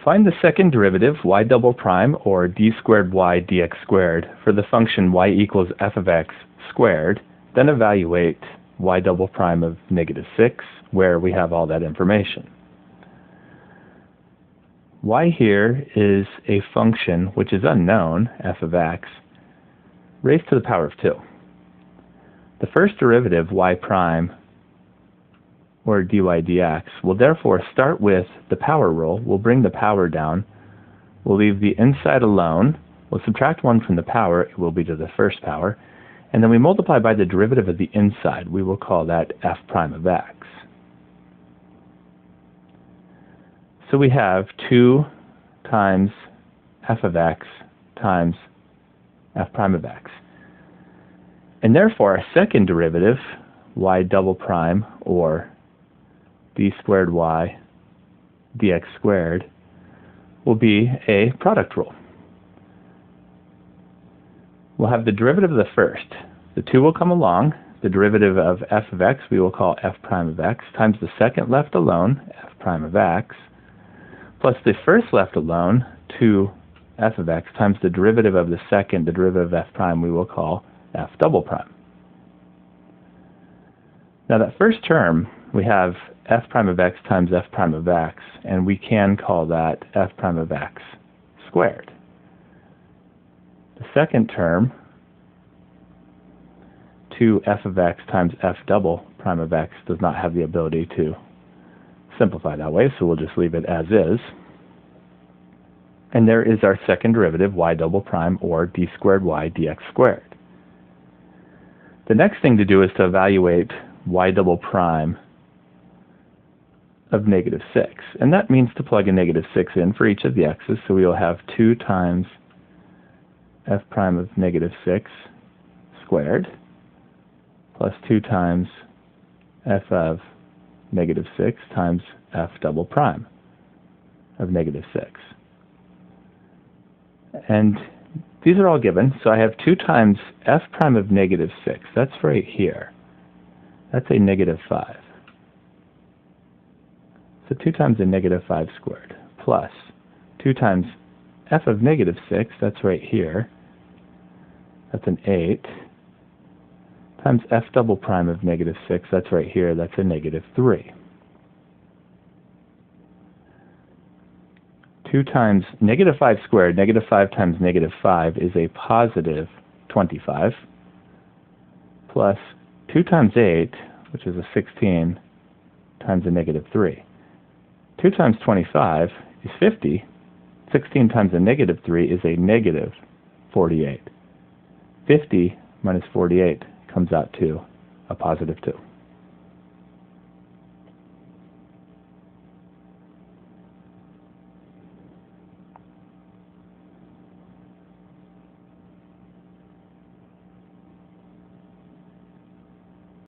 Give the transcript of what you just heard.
Find the second derivative, y double prime, or d squared y dx squared, for the function y equals f of x squared, then evaluate y double prime of -6, where we have all that information. Y here is a function which is unknown, f of x, raised to the power of 2. The first derivative, y prime, or dy dx, will therefore start with the power rule. We'll bring the power down. We'll leave the inside alone. We'll subtract 1 from the power. It will be to the first power. And then we multiply by the derivative of the inside. We will call that f prime of x. So we have 2 times f of x times f prime of x. And therefore, our second derivative, y double prime, or d squared y dx squared, will be a product rule. We'll have the derivative of the first. The 2 will come along. The derivative of f of x we will call f prime of x, times the second left alone, f prime of x, plus the first left alone, 2 f of x, times the derivative of the second, the derivative of f prime, we will call f double prime. Now that first term, we have f prime of x times f prime of x, and we can call that f prime of x squared. The second term, 2f of x times f double prime of x, does not have the ability to simplify that way, so we'll just leave it as is. And there is our second derivative, y double prime, or d squared y dx squared. The next thing to do is to evaluate y double prime of -6. And that means to plug a -6 in for each of the x's, so we will have 2 times f prime of -6 squared, plus 2 times f of -6 times f double prime of -6. And these are all given, so I have 2 times f prime of -6. That's right here. That's a -5. So 2 times a -5 squared, plus 2 times f of -6, that's right here. That's an 8. Times f double prime of -6, that's right here. That's a -3. 2 times -5 squared, -5 times -5 is a positive 25, plus 2 times 8, which is a 16, times a -3. 2 times 25 is 50. 16 times a -3 is a -48. 50 minus 48 comes out to a positive 2.